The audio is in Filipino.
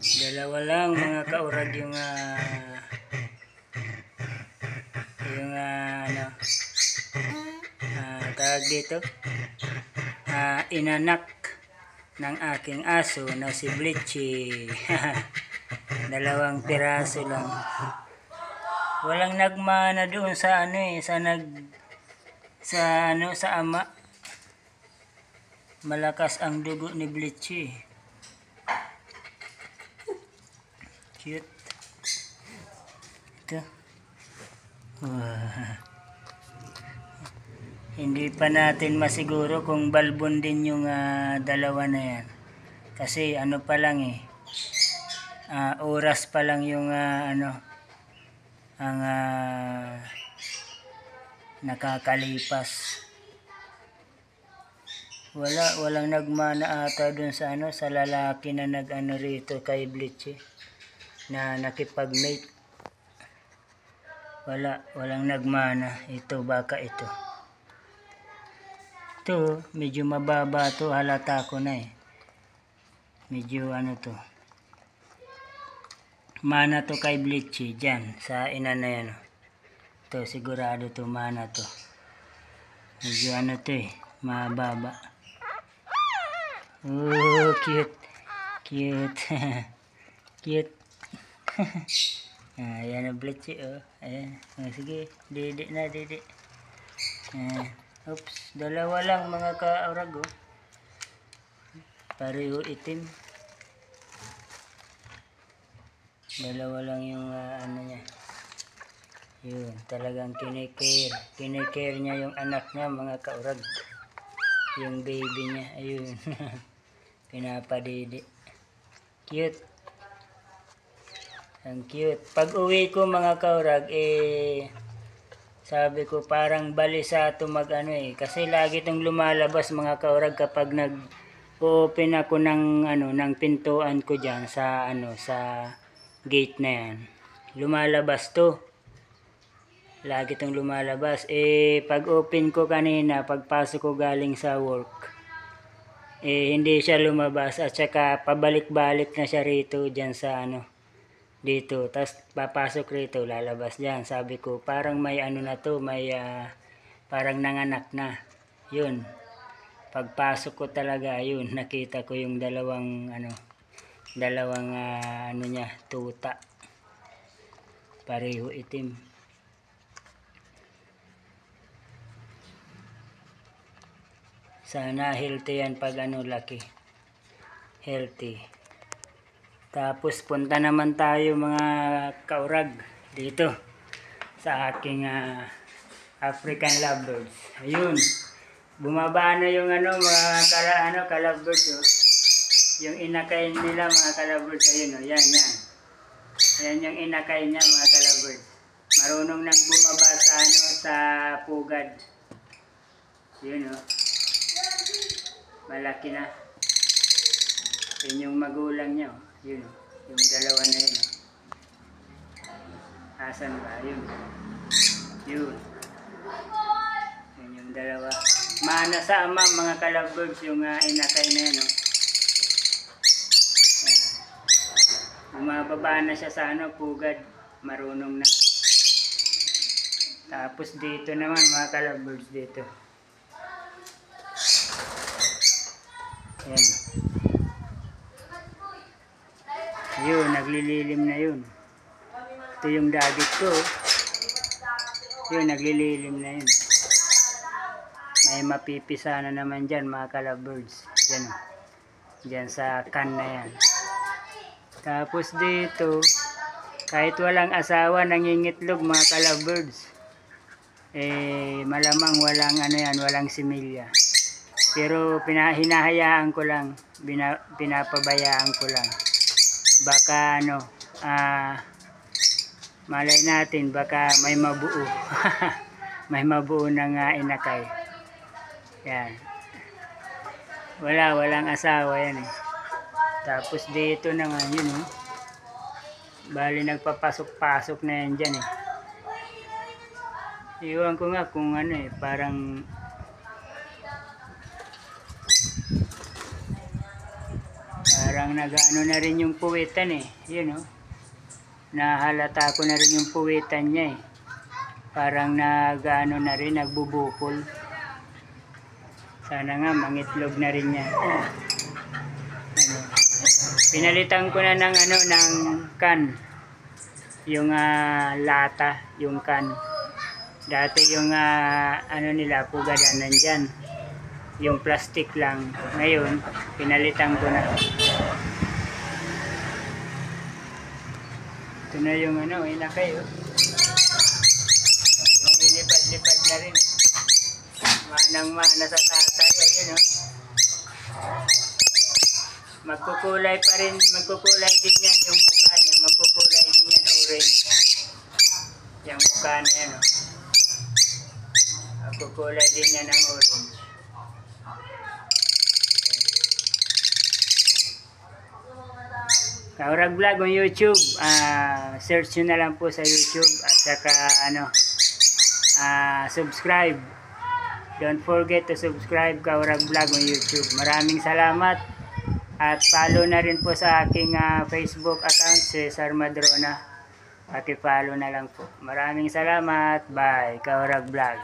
Dalawa lang mga kaurag yung ano tawag dito, inanak ng aking aso na si Blitchy. Dalawang piraso lang. Walang nagmana doon sa sa ama. Malakas ang dugo ni Blitchy. Cute. Ito. Hindi pa natin masiguro kung balbon din yung dalawa na yan. Kasi ano pa lang oras pa lang yung ang nakakalipas. Walang nagmana ata dun sa sa lalaki na rito kay Blitchy na nakipag-mate. Walang nagmana. Ito baka ito. Ito medyo mababa to, halata ko na medyo to. Mana to kay Blitchy dyan sa ina na yan. Ito sigurado to mana to. Medyo to mababa. Oh, cute. Cute. Cute. Ayan ang Blitchy ayan. Sige, didi na didi. Oops, dalawa lang mga kaurag pareho itim. Dalawa lang yung niya. Yun, talagang kinikare niya yung anak niya mga kaurag. Yung baby niya, ayun. Pinapadidi. Cute. Ang cute. Pag uwi ko mga kaurag, sabi ko parang balisa ito kasi lagi itong lumalabas mga kaurag kapag nag-open ako ng pintuan ko dyan sa sa gate na yan. Lumalabas to. Lagi itong lumalabas. Pag open ko kanina, pagpasok ko galing sa work, hindi siya lumabas at saka pabalik-balik na siya rito dyan sa dito. Tapos papasok rito, lalabas dyan. Sabi ko, parang may na to, may parang nanganak na. Yun. Pagpasok ko talaga, yun, nakita ko yung dalawang niya, tuta. Pareho itim. Sana healthy yan pag laki. Healthy. Tapos punta naman tayo mga kaurag dito sa aking African lovebirds. Ayun. Bumaba na yung mga lovebirds Yung inakay nila mga lovebirds, ayun yan. Ayan yung inakay niya mga lovebirds. Marunong nang bumaba sa sa pugad. Yun Malaki na. Yun yung magulang niya Yun yung dalawa na yun Asan ba? Yun Yun yung dalawa. Mana sa ama mga lovebirds yung inakay na yun Bumababa na siya sa pugad. Marunong na. Tapos dito naman mga lovebirds dito. Ayan. Yun, naglililim na yun. Ito yung dagit ko. Yun, naglililim na yun. May mapipisa na naman dyan mga lovebirds. Dyan sa can na yan. Tapos dito, kahit walang asawa, nangingitlog mga lovebirds. Malamang walang walang similya. Pero hinahayaan ko lang, pinapabayaan ko lang. Baka malay natin baka may mabuo. May mabuo na inakay. Yan. Walang asawa yan Tapos dito na yun Bali nagpapasok-pasok na yan dyan Iwan ko nga kung parang Parang nag-ano na rin yung puwitan eh. Yun oh. Nahalata ko na rin yung puwitan niya eh. Parang nag-ano na rin, nagbubukol. Sana nga mangitlog na rin yan. Ano. Pinalitan ko na ng ano, ng can. Yung lata, yung can. Dati yung ano nila, pugada nandyan. Yung plastic lang. Ngayon, pinalitan ko na. Ito na yung ano, inakay oh. Yung nilipad-lipad na rin. Manang-mana sa tatay. Ayun oh. Magkukulay pa rin, magkukulay din yan yung mukha niya. Magkukulay din yan orange. Yung mukha na yan oh. Magkukulay din yan ng orange. Kaurag Vlog on YouTube, search nyo na lang po sa YouTube at saka ano, subscribe. Don't forget to subscribe Kaurag Vlog on YouTube. Maraming salamat at follow na rin po sa aking Facebook account, Cesar Madrona. Paki-follow na lang po. Maraming salamat. Bye, Kaurag Vlog.